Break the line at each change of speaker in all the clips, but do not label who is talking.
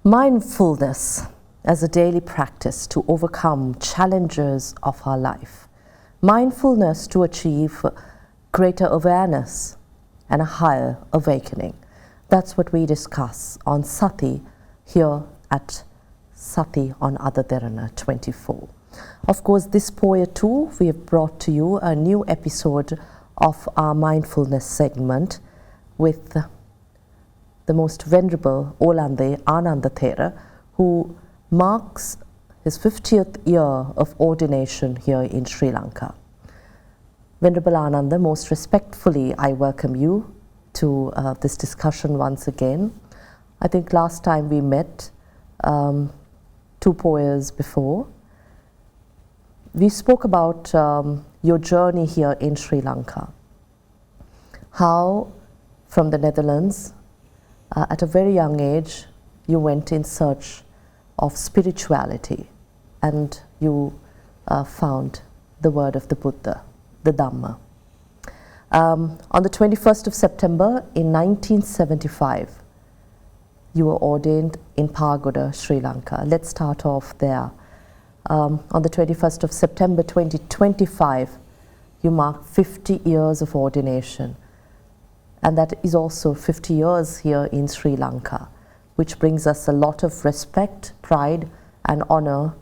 Mindfulness as a daily practice to overcome challenges of our life. Mindfulness to achieve greater awareness and a higher awakening. That's what we discuss on Sati here at Sati on Ada Derana 24. Of course, this poet too, we have brought to you a new episode of our mindfulness segment with the most Venerable Olande Ananda Thero, who marks his 50th year of ordination here in Sri Lanka. Venerable Ananda, most respectfully, I welcome you to this discussion once again. I think last time we met 2 years before. We spoke about your journey here in Sri Lanka. How from the Netherlands, at a very young age, you went in search of spirituality and you found the word of the Buddha, the Dhamma. On the 21st of September in 1975, you were ordained in Pagoda, Sri Lanka. Let's start off there. On the 21st of September 2025, you marked 50 years of ordination. And that is also 50 years here in Sri Lanka, which brings us a lot of respect, pride, and honor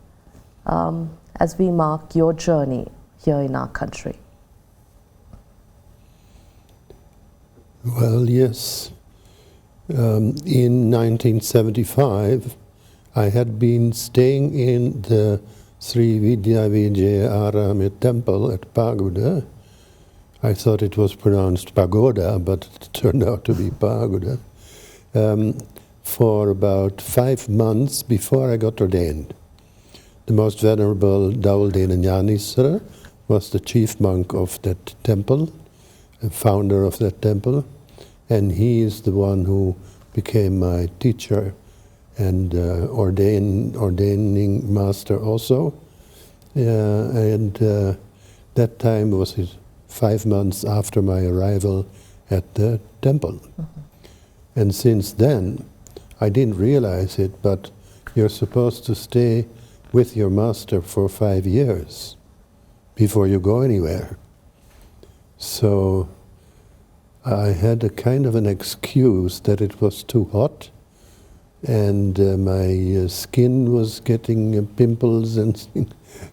as we mark your journey here in our country.
Well, yes. In 1975, I had been staying in the Sri Vidya Vijaya Arama temple at Pagoda. I thought it was pronounced pagoda, but it turned out to be Pagoda, for about 5 months before I got ordained. The Most Venerable Olande Ananda Thero was the chief monk of that temple, the founder of that temple, and he is the one who became my teacher and ordaining master also. That time was his 5 months after my arrival at the temple. Mm-hmm. And since then, I didn't realize it, but you're supposed to stay with your master for 5 years before you go anywhere. So I had a kind of an excuse that it was too hot and my skin was getting pimples and things,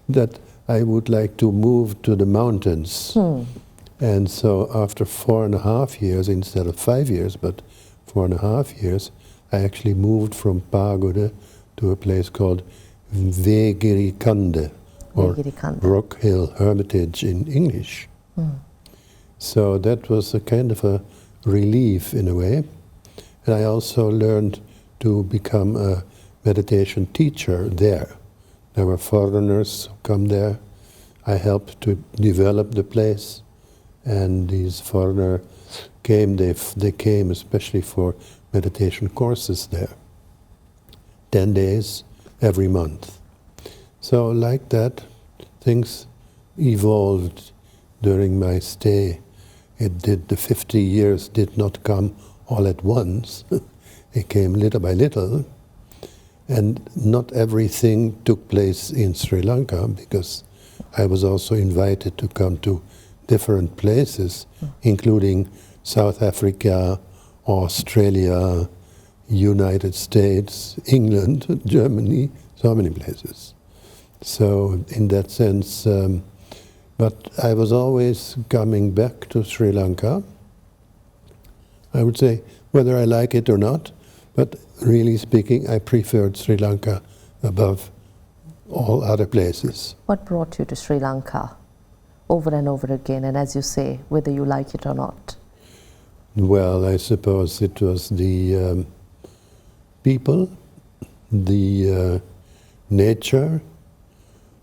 that I would like to move to the mountains. And so after 4.5 years, instead of 5 years, but 4.5 years, I actually moved from Pagoda to a place called Vegirikande, or Rock Hill Hermitage in English. So that was a kind of a relief in a way. And I also learned to become a meditation teacher there. There were foreigners who come there. I helped to develop the place, and these foreigners came, they came especially for meditation courses there. 10 days every month. So like that, things evolved during my stay. The 50 years did not come all at once. It came little by little. And not everything took place in Sri Lanka, because I was also invited to come to different places, including South Africa, Australia, United States, England, Germany, so many places. So in that sense, but I was always coming back to Sri Lanka. I would say, whether I like it or not, but really speaking, I preferred Sri Lanka above all other places.
What brought you to Sri Lanka over and over again, and as you say, whether you like it or not?
Well, I suppose it was the people, the nature,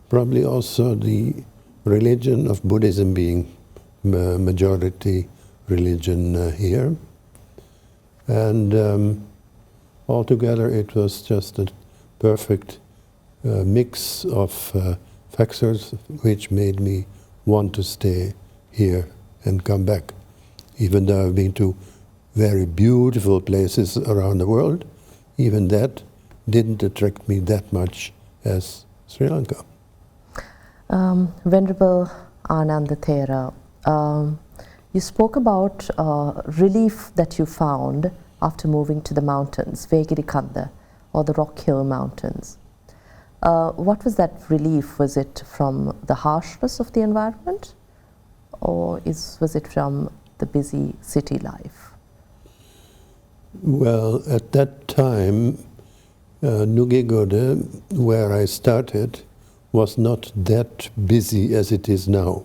probably also the religion of Buddhism being majority religion here. And altogether it was just a perfect mix of factors which made me want to stay here and come back. Even though I've been to very beautiful places around the world, even that didn't attract me that much as Sri Lanka.
Venerable Ananda Thero, you spoke about relief that you found after moving to the mountains, Vegirikanda, or the Rock Hill Mountains. What was that relief? Was it from the harshness of the environment, or was it from the busy city life?
Well, at that time, Nugigode, where I started, was not that busy as it is now.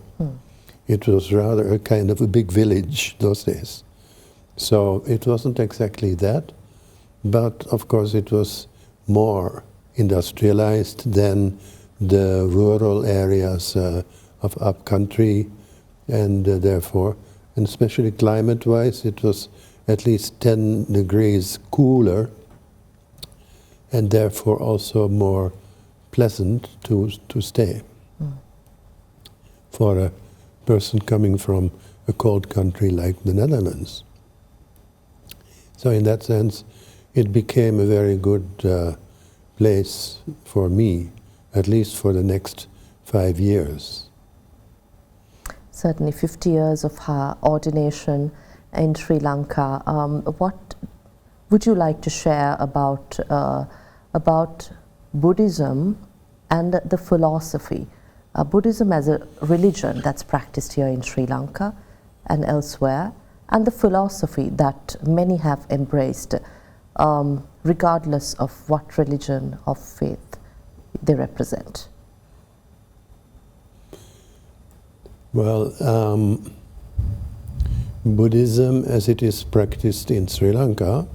It was rather a kind of a big village those days. So it wasn't exactly that, but of course it was more industrialized than the rural areas of upcountry, and therefore, and especially climate-wise, it was at least 10 degrees cooler, and therefore also more pleasant to stay for a person coming from a cold country like the Netherlands. So in that sense, it became a very good place for me, at least for the next 5 years.
Certainly, 50 years of ordination in Sri Lanka. What would you like to share about Buddhism and the philosophy? Buddhism as a religion that's practiced here in Sri Lanka and elsewhere, and the philosophy that many have embraced, regardless of what religion or faith they represent.
Well, Buddhism as it is practiced in Sri Lanka,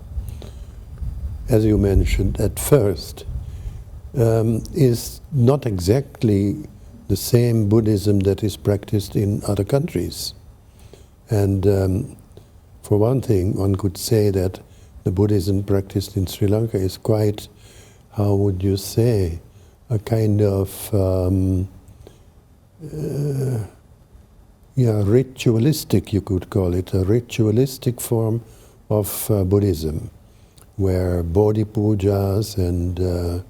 as you mentioned at first, is not exactly the same Buddhism that is practiced in other countries. And for one thing, one could say that the Buddhism practiced in Sri Lanka is quite, how would you say, a kind of ritualistic, you could call it, a ritualistic form of Buddhism, where Bodhi pujas and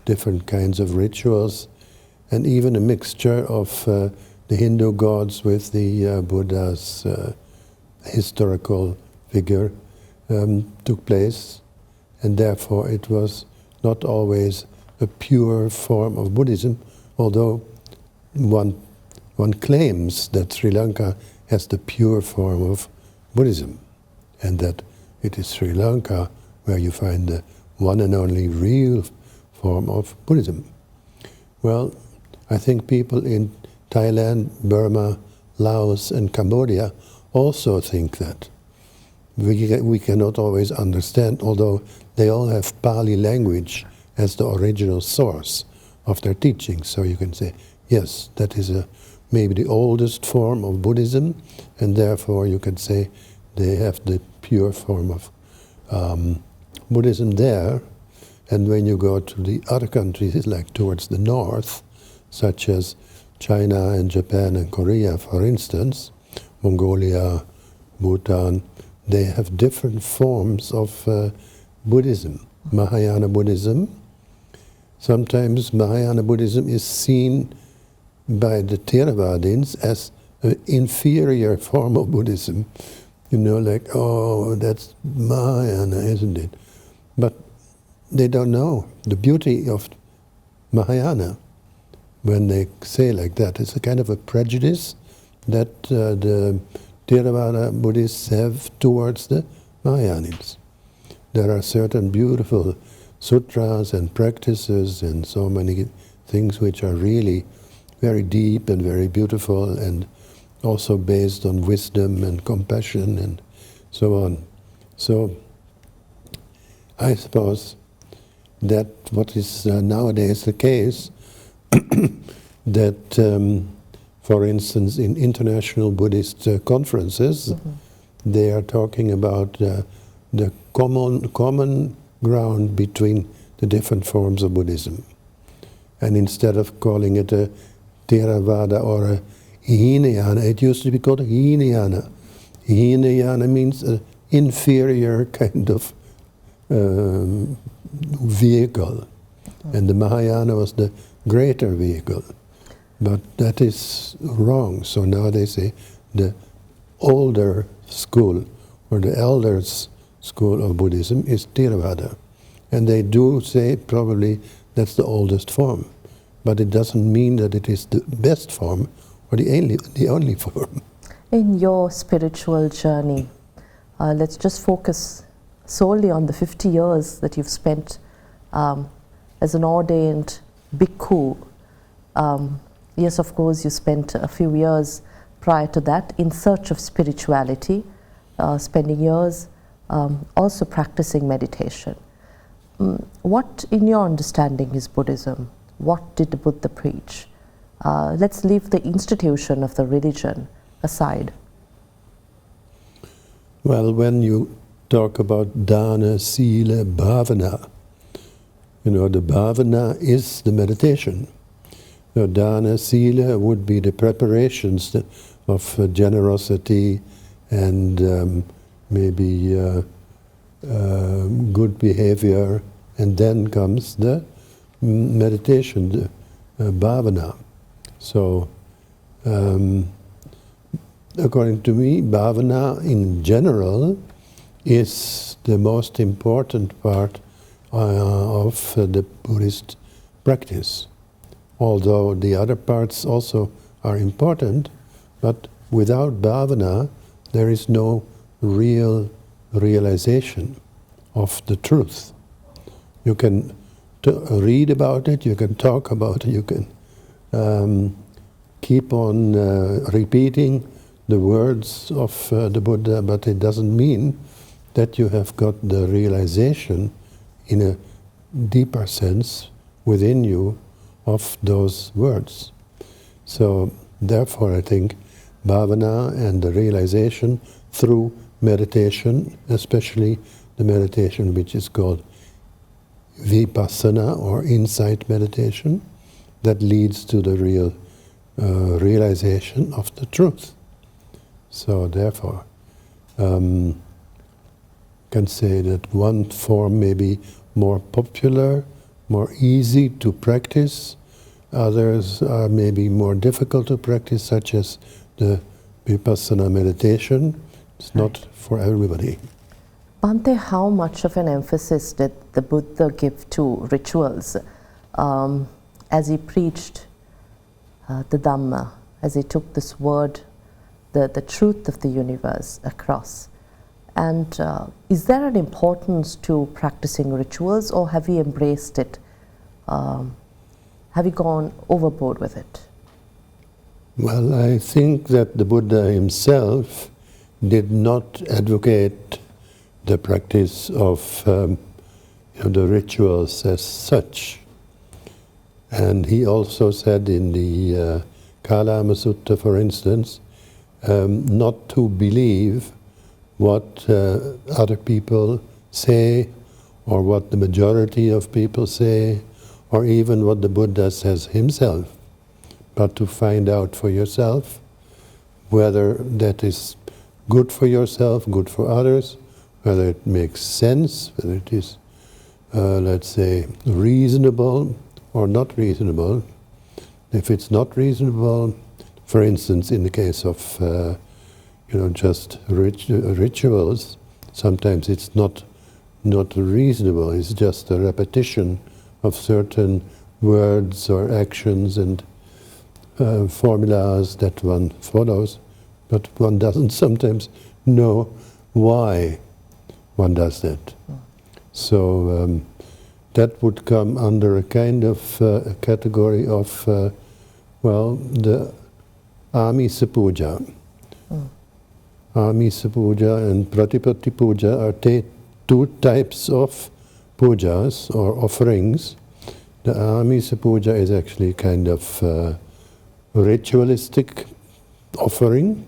different kinds of rituals, and even a mixture of the Hindu gods with the Buddha's historical figure took place, and therefore it was not always a pure form of Buddhism, although one claims that Sri Lanka has the pure form of Buddhism, and that it is Sri Lanka where you find the one and only real form of Buddhism. Well, I think people in Thailand, Burma, Laos and Cambodia also think that. We cannot always understand, although they all have Pali language as the original source of their teaching. So you can say, yes, that is maybe the oldest form of Buddhism, and therefore you can say they have the pure form of Buddhism there. And when you go to the other countries, like towards the north, such as China and Japan and Korea, for instance, Mongolia, Bhutan, they have different forms of Buddhism. Mahayana Buddhism. Sometimes Mahayana Buddhism is seen by the Theravadins as an inferior form of Buddhism. You know, like, oh, that's Mahayana, isn't it? But they don't know the beauty of Mahayana when they say like that. It's a kind of a prejudice that the Theravada Buddhists have towards the Mahayanis. There are certain beautiful sutras and practices and so many things which are really very deep and very beautiful, and also based on wisdom and compassion and so on. So I suppose that what is nowadays the case, that for instance in international Buddhist conferences, they are talking about the common ground between the different forms of Buddhism. And instead of calling it a Theravada or a Hinayana, it used to be called a Hinayana. Hinayana means an inferior kind of vehicle, and the Mahayana was the greater vehicle. But that is wrong. So now they say the older school, or the elders' school of Buddhism is Theravada. And they do say probably that's the oldest form. But it doesn't mean that it is the best form or the only form.
In your spiritual journey, let's just focus solely on the 50 years that you've spent as an ordained bhikkhu. Yes, of course, you spent a few years prior to that in search of spirituality, spending years also practicing meditation. What, in your understanding, is Buddhism? What did the Buddha preach? Let's leave the institution of the religion aside.
Well, when you talk about dana, sila, bhavana, the bhavana is the meditation. Dana, sila would be the preparations of generosity and maybe good behavior, and then comes the meditation, the bhavana. So, according to me, bhavana in general is the most important part of the Buddhist practice. Although the other parts also are important, but without bhavana, there is no real realization of the truth. You can read about it, you can talk about it, you can keep on repeating the words of the Buddha, but it doesn't mean that you have got the realization in a deeper sense within you of those words. So therefore I think bhavana and the realization through meditation, especially the meditation which is called Vipassanā or insight meditation, that leads to the real realization of the truth. So therefore, can say that one form may be more popular, more easy to practice, others are maybe more difficult to practice, such as the Vipassana meditation. It's not for everybody.
Bhante, how much of an emphasis did the Buddha give to rituals as he preached the Dhamma, as he took this word, the truth of the universe across? And is there an importance to practicing rituals, or have you embraced it? Have you gone overboard with it?
Well, I think that the Buddha himself did not advocate the practice of the rituals as such. And he also said in the Kalama Sutta, for instance, not to believe what other people say, or what the majority of people say, or even what the Buddha says himself, but to find out for yourself whether that is good for yourself, good for others, whether it makes sense, whether it is, let's say, reasonable or not reasonable. If it's not reasonable, for instance, in the case of just rituals, sometimes it's not reasonable. It's just a repetition of certain words or actions and formulas that one follows, but one doesn't sometimes know why one does that. So that would come under a kind of a category of, the Amisa Puja. Amisa Puja and Pratipatti Puja are two types of pujas or offerings. The Amisa Puja is actually kind of ritualistic offering,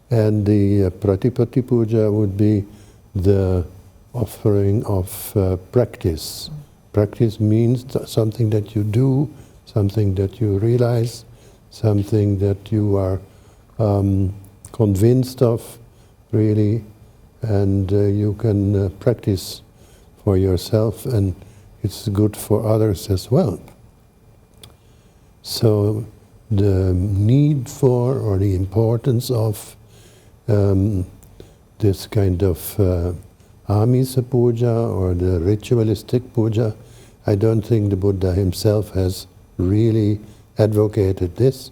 and the Pratipatti Puja would be the offering of practice. Practice means something that you do, something that you realize, something that you are convinced of, really, and you can practice for yourself, and it's good for others as well. So the need for, or the importance of this kind of amisa puja or the ritualistic puja, I don't think the Buddha himself has really advocated this,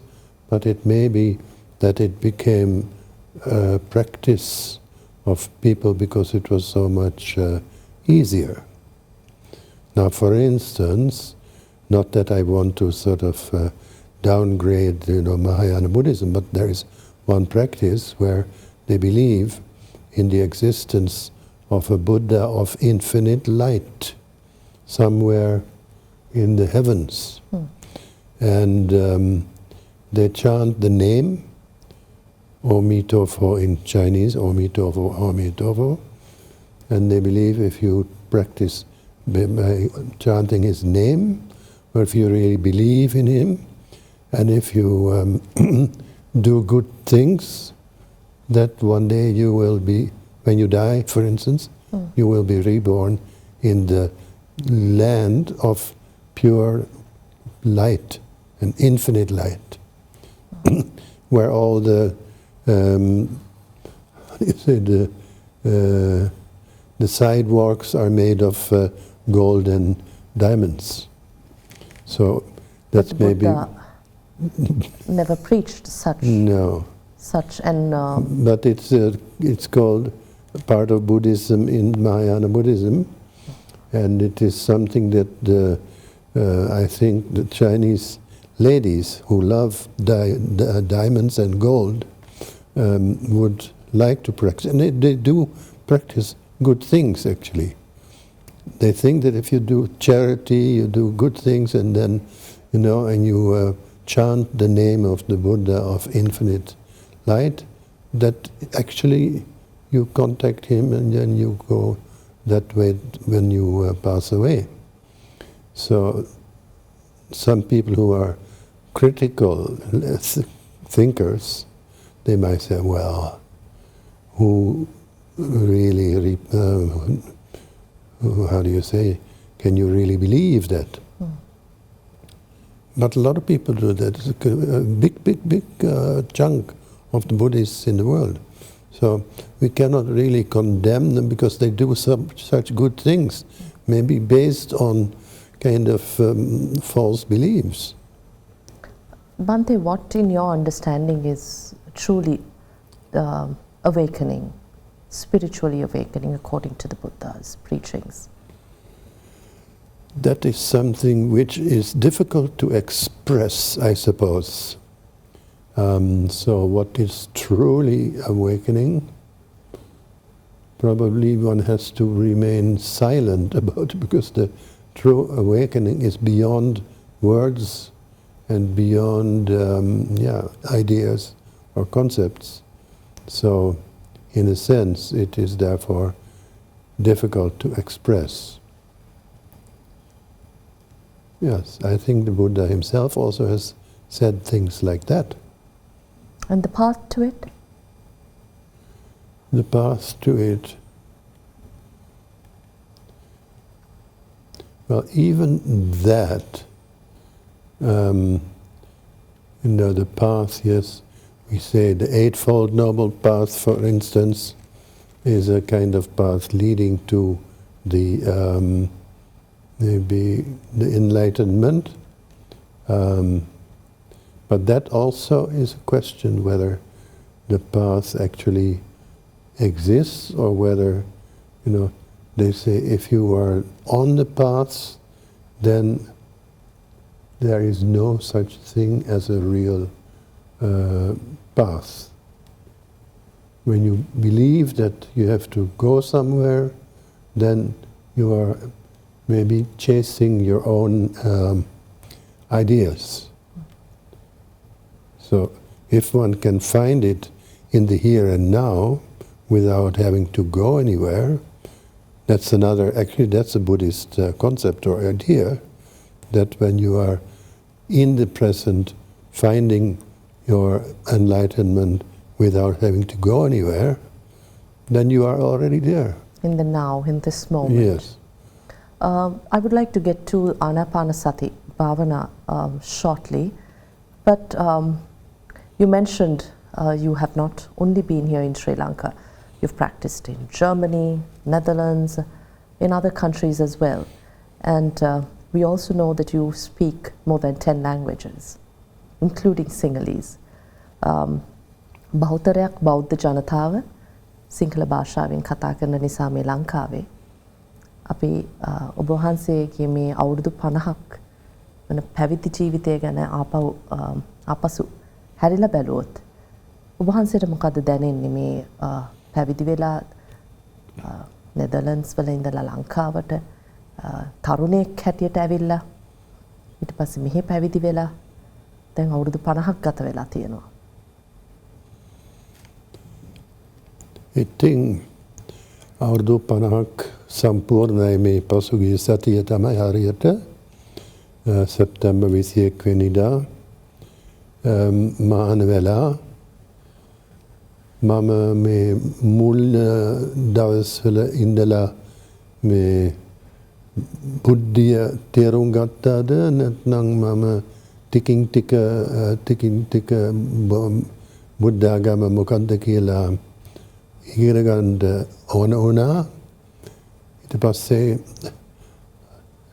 but it may be that it became a practice of people because it was so much easier. Now, for instance, not that I want to sort of downgrade, Mahayana Buddhism, but there is one practice where they believe in the existence of a Buddha of infinite light somewhere in the heavens. And they chant the name, Omi Tofo in Chinese, Omi Tofo, Omi Tofo, and they believe if you practice by chanting his name, or if you really believe in him, and if you do good things, that one day you will be, when you die, for instance, you will be reborn in the land of pure light and infinite light, where all the sidewalks are made of gold and diamonds. So that's maybe
never preached such.
No.
Such and.
But it's called part of Buddhism in Mahayana Buddhism, and it is something that I think the Chinese ladies who love diamonds and gold would like to practice, and they do practice good things actually. They think that if you do charity, you do good things, and then, and you chant the name of the Buddha of infinite light, that actually you contact him and then you go that way when you pass away. So some people who are critical thinkers, they might say, well, who really, how do you say, can you really believe that? But a lot of people do that. It's a big chunk of the Buddhists in the world. So we cannot really condemn them because they do such good things, maybe based on kind of false beliefs.
Bhante, what in your understanding is truly awakening, spiritually awakening according to the Buddha's preachings?
That is something which is difficult to express, I suppose. So what is truly awakening? Probably one has to remain silent about it, because the true awakening is beyond words and beyond ideas or concepts. So in a sense it is therefore difficult to express. Yes, I think the Buddha himself also has said things like that.
And the path to it?
The path to it. Well, even that, the path, yes, we say the Eightfold Noble Path, for instance, is a kind of path leading to the maybe the enlightenment. But that also is a question whether the path actually exists, or whether, they say if you are on the path, then there is no such thing as a real path. When you believe that you have to go somewhere, then you are maybe chasing your own ideas. So if one can find it in the here and now without having to go anywhere, that's a Buddhist concept or idea, that when you are in the present finding your enlightenment without having to go anywhere, then you are already there.
In the now, in this moment.
Yes.
I would like to get to Ānāpānasati, Bhavana, shortly. But you mentioned you have not only been here in Sri Lanka. You've practiced in Germany, Netherlands, in other countries as well. And we also know that you speak more than 10 languages, including Sinhalese. බහුතරයක් බෞද්ධ ජනතාව සිංහල භාෂාවෙන් කතා කරන නිසා මේ ලංකාවේ අපි ඔබ වහන්සේගේ මේ අවුරුදු 50ක් වන පැවිදි ජීවිතය ගැන ආපසු හැරිලා බැලුවොත් ඔබ වහන්සේට මොකද දැනෙන්නේ මේ පැවිදි වෙලා නෙදර්ලන්ඩ්ස් වල ඉඳලා ලංකාවට තරුණයෙක් හැටියට ඇවිල්ලා ඊට පස්සේ මෙහි පැවිදි වෙලා දැන් අවුරුදු 50ක් ගත වෙලා තියෙනවා.
ඉතින් අවුරුදු 50ක් සම්පූර්ණයි මේ පසුගිය සතිය තමයි හරියට සැප්තැම්බර් 21 වෙනිදා මහාන වෙලා මම මේ මුල් දවස්වල ඉඳලා මේ බුද්ධිය තේරුම් ගත්තාද නැත්නම් මම ටිකින් ටික බුද්ධාගම මොකක්ද කියලා ඉගෙන ගන්න ඕන වුණා. ඊට පස්සේ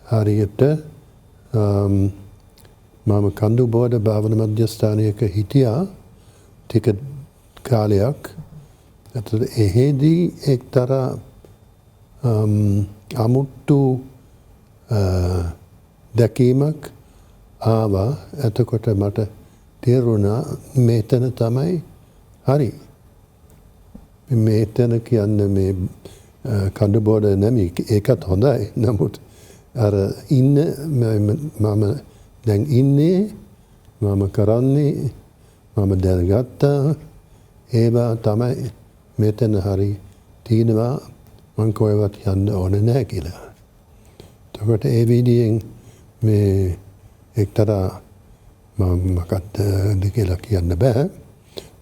හරියට මම කඳු බෝඩ භාවන මධ්‍යස්ථානයක හිටියා ටික කාලයක්. එතකොට එහෙදී එක්තරා අමුතු දැකීමක් ආවා. එතකොට මට තේරුණා මෙතන තමයි හරි. මෙතන කියන්නේ මේ කඳු බෝඩ නෙමෙයි, ඒකත් හොඳයි. නමුත් අර ඉන්න මම දැන් ඉන්නේ, මම කරන්නේ, මම දැනගත්තා ඒවා තමයි මෙතන හරි තියෙනවා, මං කොහෙවත් යන්න ඕන නැහැ කියලා. එතකොට ඒ විදියෙන් මේ එක්තරා මම මොකක්ද කියලා කියන්න බෑ.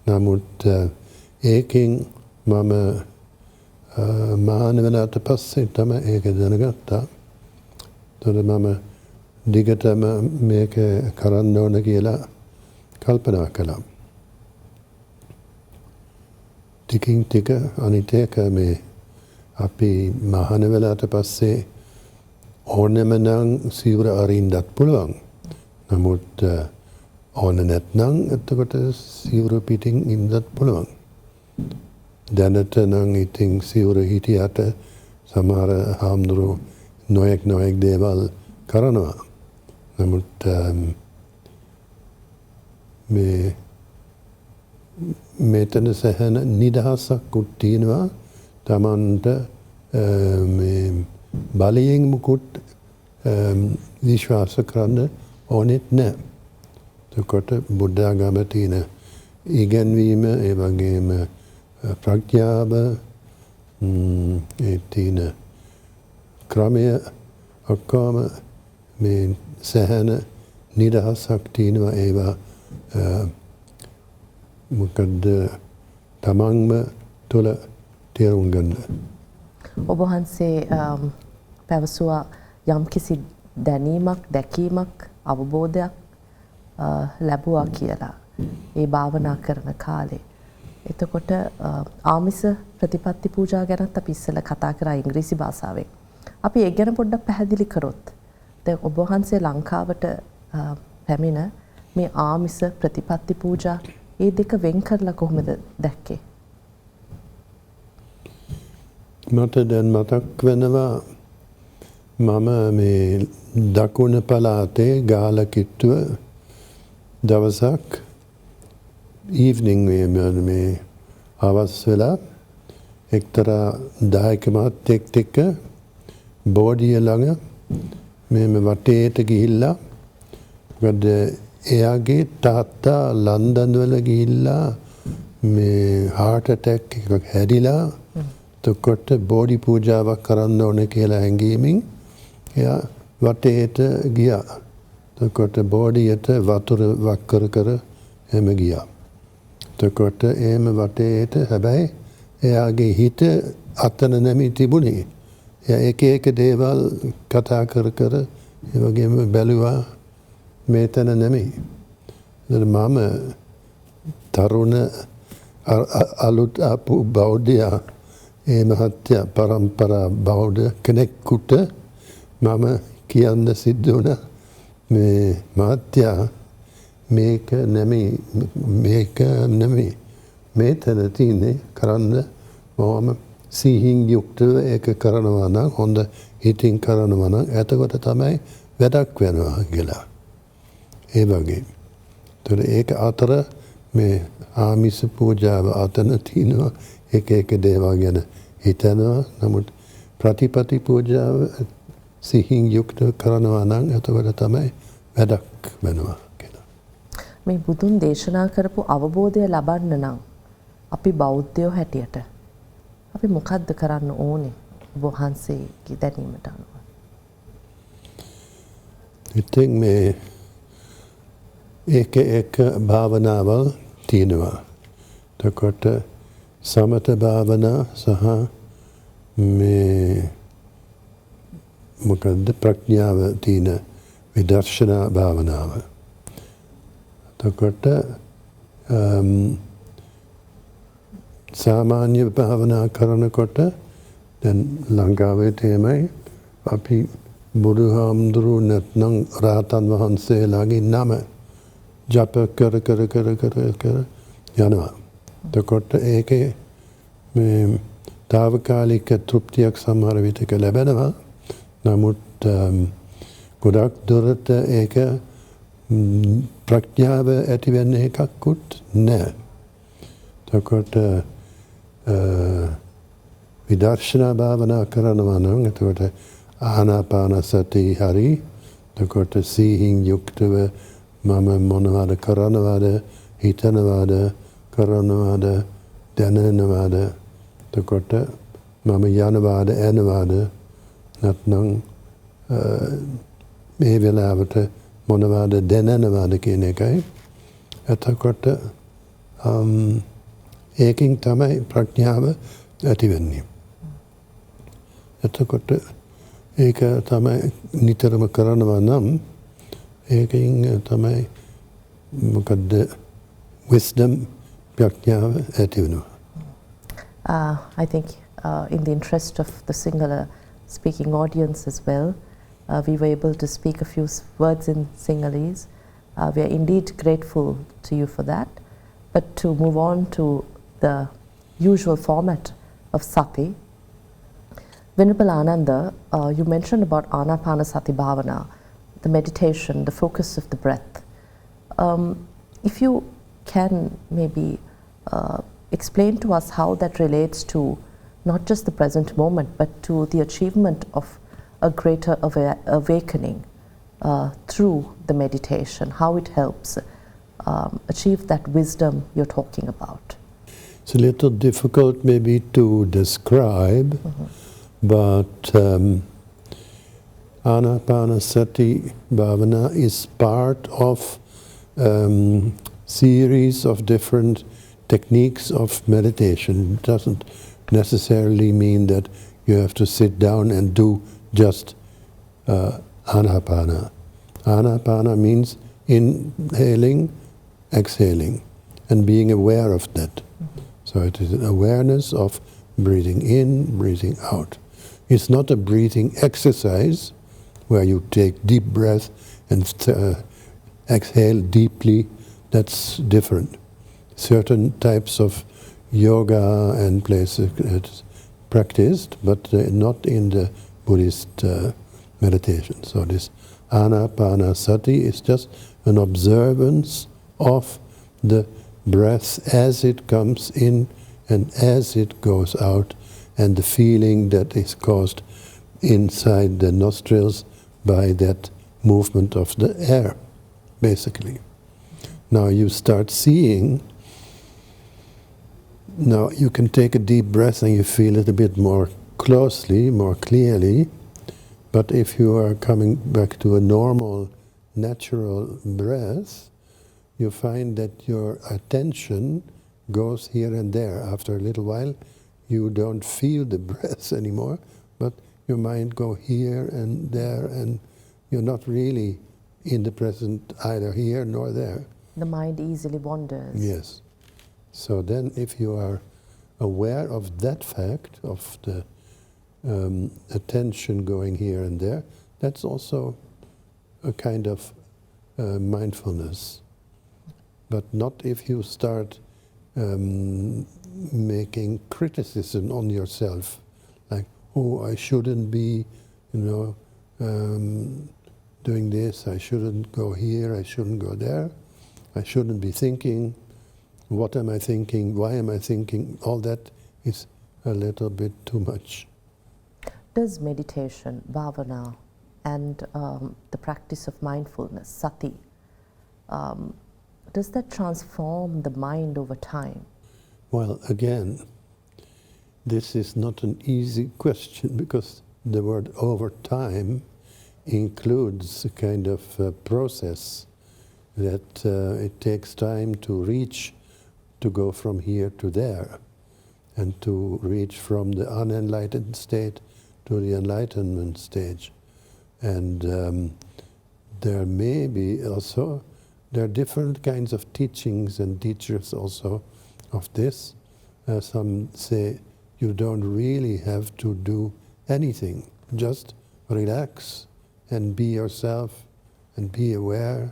නමුත් ඒකෙන් මම මහාන වෙලාට පස්සේ තමයි ඒක දැනගත්තා. එතකොට මම දිගටම මේක කරන්න ඕන කියලා කල්පනා කළා. ටිකින් ටික අනිත් එක මේ අපි මහාන වෙලාට පස්සේ ඕනෙම නම් සිවුර අරින්නත් පුළුවන්. නමුත් ඕන නැත්නම් එතකොට සිවුර පිටින් ඉන්නත් පුළුවන්. දැනට නම් ඉතින් සිවුර හිටියට සමහර හාමුදුරුවෝ නොයෙක් දේවල් කරනවා. නමුත් මෙතන සැහැණ නිදහසක් තියෙනවා. තමන්ට මේ බලයෙන් මුකුත් විශ්වාස කරන්න ඕනෙත් නැහැ. එතකොට බුද්ධාගම තියෙන ඉගැන්වීම, ඒ වගේම ප්‍රඥාව, ඒ තියෙන ක්‍රමය ඔක්කොම මේ සැහැණ නිදහසක් තියෙනවා. ඒවා මොකද තමන්ම තුළ තේරුම් ගන්න.
ඔබ වහන්සේ පැවසුවා යම්කිසි දැනීමක්, දැකීමක්, අවබෝධයක් ලැබුවා කියලා ඒ භාවනා කරන කාලේ. එතකොට ආමිස ප්‍රතිපත්ති පූජා ගැනත් අපි ඉස්සෙල්ලා කතා කරා ඉංග්‍රීසි භාෂාවෙන්. අපි ඒ ගැන පොඩ්ඩක් පැහැදිලි කරොත්. දැන් ඔබ වහන්සේ ලංකාවට පැමිණ මේ ආමිස ප්‍රතිපත්ති පූජා ඒ දෙක වෙන් කරලා කොහොමද දැක්කේ?
මට දැන් මතක් වෙනවා මම මේ දකුණ පළාතේ ගාලකිට්ටුව දවසක් ඊවනිං මේ හවස් වෙලා එක්තරා දායක මහත්තයෙක් එක්ක බෝඩිය ළඟ මෙහෙම වටේට ගිහිල්ලා මොකද එයාගේ තාත්තා ලන්ඩන් වල ගිහිල්ලා මේ heart attack එකක් හැදිලා එතකොට බෝඩි පූජාවක් කරන්න ඕනේ කියලා හැඟීමෙන් එයා වටේට ගියා. එතකොට බෝඩියට වතුර වක් කර එහෙම ගියා. එතකොට එහෙම වටේට හැබැයි එයාගේ හිත අතන නැමී තිබුණේ. එක දේවල් කතා කර ඒ වගේම බැලුවා මේතන නෙමෙයි. මම තරුණ අලුත් ආපු බෞද්ධයා ඒ මහත්ය පරම්පරා බෞද්ධ කෙනෙකුට මම කියන්න සිද්ධ වුණා මේ මහත්යා මේක නෙමෙයි මේතන තියෙන්නේ කරන්න මොහොම සිහින් යුක්තව ඒක කරනවා නම් හොඳ හිතින් කරනවා නම් එතකොට තමයි වැඩක් වෙනවා කියලා. ඒ වගේ. ඒක අතර මේ ආමිස පූජාව අතන තියෙනවා එක දේවල් ගැන හිතනවා. නමුත් ප්‍රතිපති පූජාව සිහින් යුක්තව කරනවා නම් එතකොට තමයි වැඩක් වෙනවා කියලා.
මේ බුදුන් දේශනා කරපු අවබෝධය ලබන්න නම් අපි බෞද්ධයෝ හැටියට අපි මොකද්ද කරන්න ඕනේ ඔබ වහන්සේගේ දැනීමට අනුව?
ඉතින් මේ එක භාවනාවල් තියෙනවා. එතකොට සමත භාවනා සහ මේ මොකද්ද ප්‍රඥාව තියෙන විදර්ශනා භාවනාව. එතකොට සාමාන්‍ය භාවනා කරනකොට දැන් ලංකාවේ තේමයි අපි බුදුහාමුදුරු නැත්නම් රහතන් වහන්සේලාගේ නම ජප කර යනවා. එතකොට ඒකේ මේ තාවකාලික තෘප්තියක් සමහර විටක ලැබෙනවා. නමුත් ගොඩක් දුරට ඒක ප්‍රඥාව ඇති වෙන්න එකකුත් නැහැ. එතකොට විදර්ශනා භාවනා කරනවා නම් එතකොට ආනාපානසති හරි. එතකොට සිහින් යුක්තව මම මොනවද කරනවද හිතනවද කරනවද දැනනවද එතකොට මම යනවාද එනවාද නැත්නම් මේ වෙලාවට මොනවද දැනනවද කියන එකයි. එතකොට ඒකින් තමයි ප්‍රඥාව ඇති වෙන්නේ. එතකොට ඒක තමයි නිතරම කරනවා නම් ඒකින් තමයි මොකද්ද wisdom ප්‍රඥාව ඇති වෙනවා.
I think in the interest of the Sinhala speaking audience as well, we were able to speak a few words in Sinhalese. We are indeed grateful to you for that. But to move on to the usual format of Sati, Venerable Ananda, you mentioned about Ānāpānasati Bhavana, the meditation, the focus of the breath. If you can maybe explain to us how that relates to not just the present moment, but to the achievement of a greater awakening through the meditation, how it helps achieve that wisdom you're talking about.
It's a little difficult maybe to describe, but Ānāpānasati Bhavana is part of series of different techniques of meditation. It doesn't necessarily mean that you have to sit down and do just Ānāpāna. Ānāpāna means inhaling, exhaling, and being aware of that. So it is an awareness of breathing in, breathing out. It's not a breathing exercise where you take deep breath and exhale deeply. That's different. Certain types of yoga and places it's practiced, but not in the Buddhist meditation. So this Ānāpānasati is just an observance of the breath as it comes in and as it goes out, and the feeling that is caused inside the nostrils by that movement of the air, basically. Now you start seeing. Now you can take a deep breath and you feel it a bit more closely, more clearly. But if you are coming back to a normal, natural breath, you find that your attention goes here and there. After a little while, you don't feel the breath anymore, but your mind go here and there, and you're not really in the present either here nor there.
The mind easily wanders.
Yes. So then if you are aware of that fact, of the attention going here and there, that's also a kind of mindfulness. But not if you start making criticism on yourself, like, oh, I shouldn't be, doing this, I shouldn't go here, I shouldn't go there, I shouldn't be thinking, what am I thinking, why am I thinking, all that is a little bit too much.
Does meditation, bhavana, and the practice of mindfulness, sati, does that transform the mind over time?
Well, again, this is not an easy question, because the word over time includes a kind of process that it takes time to reach, to go from here to there, and to reach from the unenlightened state to the enlightenment stage. And there may be also, there are different kinds of teachings and teachers also of this. Some say you don't really have to do anything, just relax and be yourself and be aware,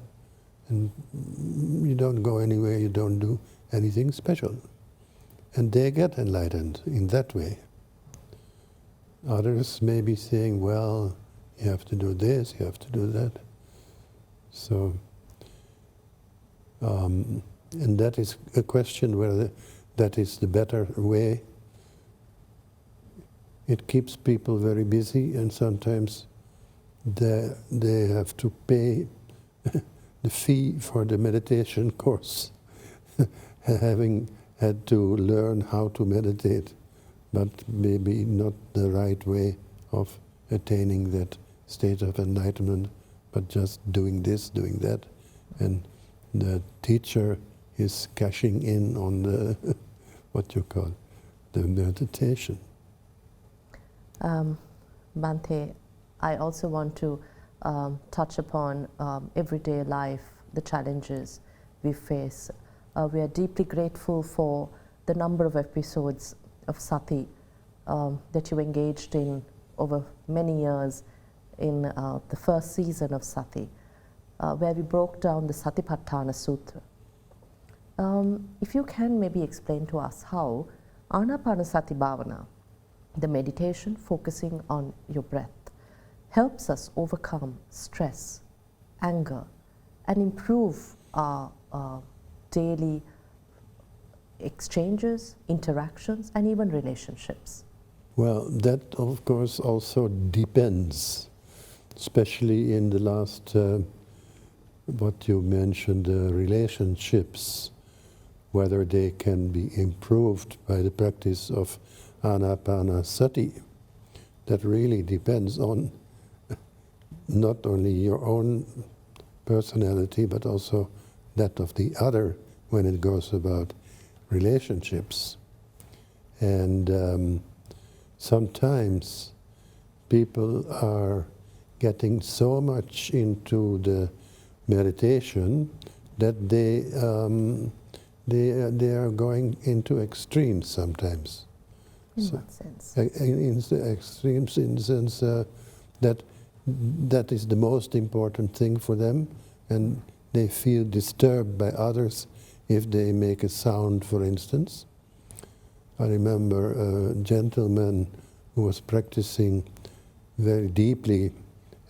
and you don't go anywhere, you don't do anything special. And they get enlightened in that way. Others may be saying, well, you have to do this, you have to do that. So, and that is a question whether that is the better way. It keeps people very busy, and sometimes they have to pay the fee for the meditation course, having had to learn how to meditate, but maybe not the right way of attaining that state of enlightenment, but just doing this, doing that, and the teacher is cashing in on the what you call the meditation.
Bhante, I also want to touch upon everyday life, the challenges we face. We are deeply grateful for the number of episodes of Sati that you engaged in over many years in the first season of Sati, where we broke down the Satipatthana Sutra. If you can maybe explain to us how Ānāpānasati Bhavana, the meditation focusing on your breath, helps us overcome stress, anger, and improve our daily exchanges, interactions, and even relationships.
Well, that of course also depends, especially in the last, what you mentioned, relationships, whether they can be improved by the practice of Ānāpānasati. That really depends on not only your own personality, but also that of the other when it goes about relationships. And sometimes people are getting so much into the meditation that they are going into extremes sometimes.
In what sense?
In the extremes, in the sense that is the most important thing for them, and they feel disturbed by others if they make a sound, for instance. I remember a gentleman who was practicing very deeply,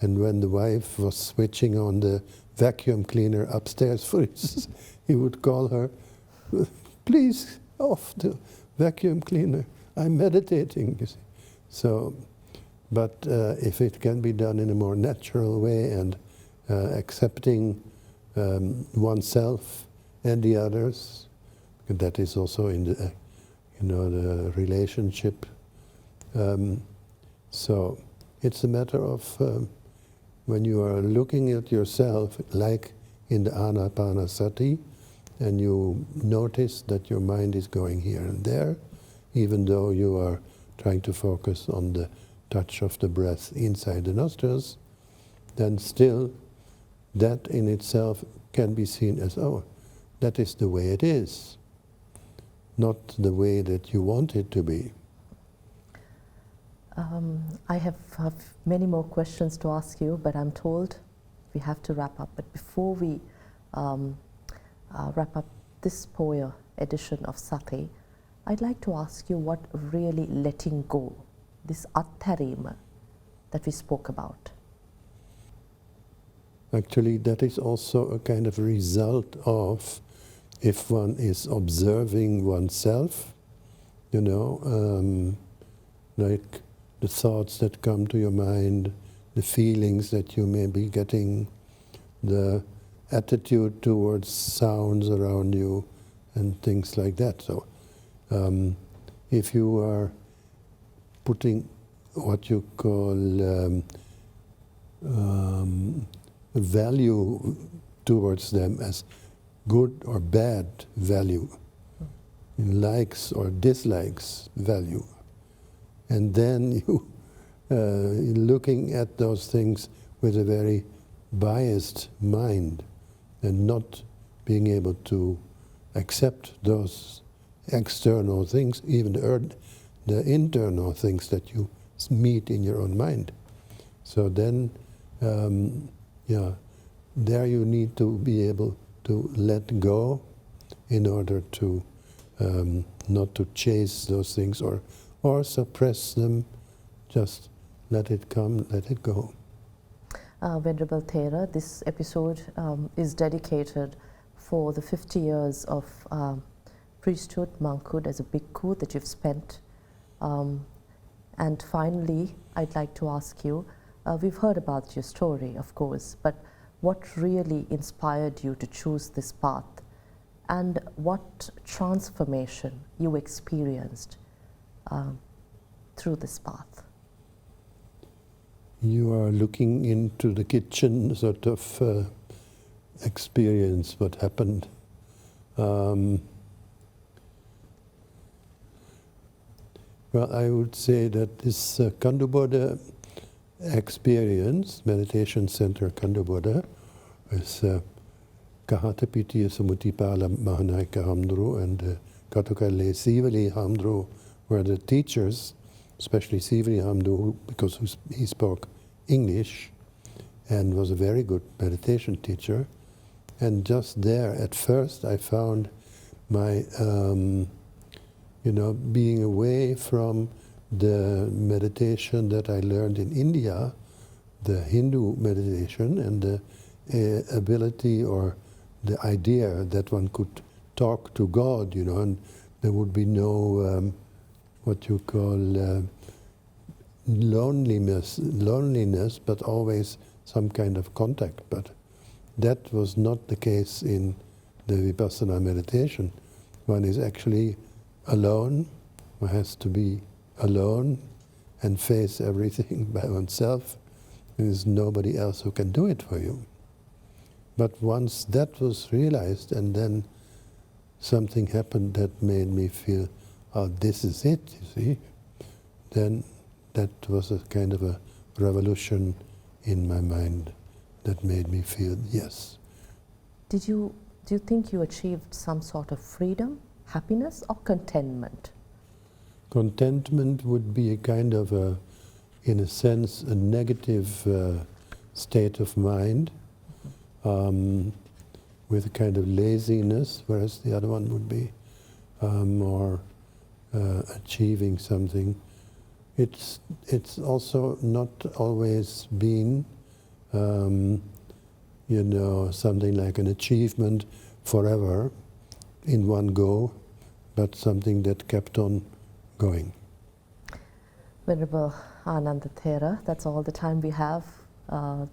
and when the wife was switching on the vacuum cleaner upstairs, for instance, he would call her, please, off the vacuum cleaner, I'm meditating, you see. So, but if it can be done in a more natural way and accepting oneself and the others, that is also in the, the relationship. So it's a matter of when you are looking at yourself, like in the Ānāpānasati, and you notice that your mind is going here and there, even though you are trying to focus on the touch of the breath inside the nostrils, then still that in itself can be seen as, oh, that is the way it is, not the way that you want it to be.
I have many more questions to ask you, but I'm told we have to wrap up. But before we wrap up this Poya edition of Sati, I'd like to ask you what really letting go, this atharima that we spoke about.
Actually, that is also a kind of result of if one is observing oneself, you know, like the thoughts that come to your mind, the feelings that you may be getting, the attitude towards sounds around you, and things like that. So, if you are putting what you call value towards them as good or bad value, likes or dislikes value, and then you looking at those things with a very biased mind and not being able to accept those external things, even the internal things that you meet in your own mind. So then, there you need to be able to let go in order to not to chase those things or suppress them. Just let it come, let it go.
Venerable Thero, this episode is dedicated for the 50 years of priesthood, monkhood as a bhikkhu that you've spent. And finally, I'd like to ask you, we've heard about your story, of course, but what really inspired you to choose this path, and what transformation you experienced through this path?
You are looking into the kitchen sort of experience, what happened. Well, I would say that this Kandubodha experience, meditation center Kandubodha, is Kahatapitiya Samutipala Mahanaika Hamdru and Katukale Sivali Hamdru were the teachers, especially Sivali Hamdru, because he spoke English and was a very good meditation teacher. And just there, at first, I found my, being away from the meditation that I learned in India, the Hindu meditation, and the ability or the idea that one could talk to God, and there would be no what you call loneliness, but always some kind of contact. But that was not the case in the Vipassana meditation. One is actually alone, one has to be alone and face everything by oneself. There is nobody else who can do it for you. But once that was realized, and then something happened that made me feel, oh, this is it, you see, then that was a kind of a revolution in my mind that made me feel, yes.
Do you think you achieved some sort of freedom, happiness, or contentment?
Contentment would be a kind of in a sense, a negative state of mind, with a kind of laziness, whereas the other one would be more achieving something. It's also not always been, something like an achievement forever in one go, but something that kept on going.
Venerable Ananda Thero, that's all the time we have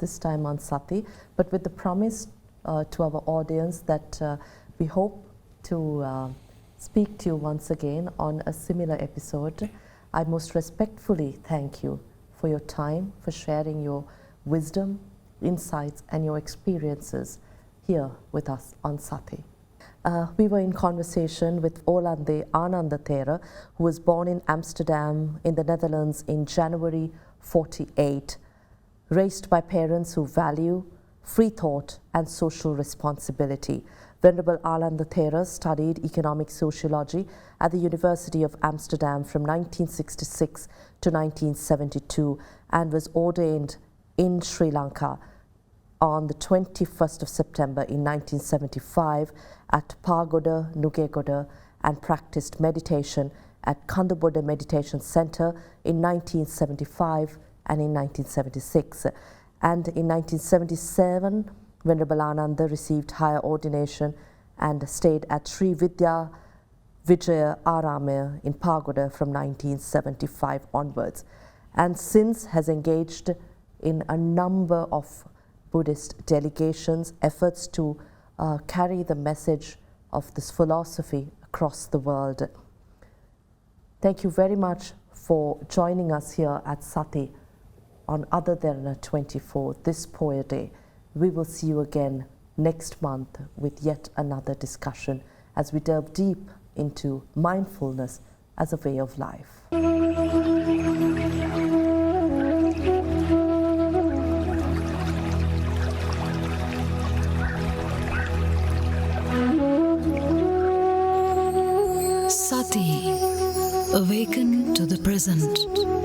this time on Sati, but with the promise to our audience that we hope to speak to you once again on a similar episode. I most respectfully thank you for your time, for sharing your wisdom, insights, and your experiences here with us on Sati. we were in conversation with Olande Ananda Thero, who was born in Amsterdam in the Netherlands in January 48, raised by parents who value free thought and social responsibility. Venerable Olande Thero studied economic sociology at the University of Amsterdam from 1966 to 1972 and was ordained in Sri Lanka on the 21st of September in 1975 at Pagoda, Nugegoda, and practiced meditation at Kandaboda Meditation Center in 1975 and in 1976. And in 1977, Venerable Ananda received higher ordination and stayed at Sri Vidya Vijaya Arama in Pagoda from 1975 onwards, and since has engaged in a number of Buddhist delegations, efforts to carry the message of this philosophy across the world. Thank you very much for joining us here at Sati on Other Derana 24, this Poya Day. We will see you again next month with yet another discussion as we delve deep into mindfulness as a way of life.
Sati, awaken to the present.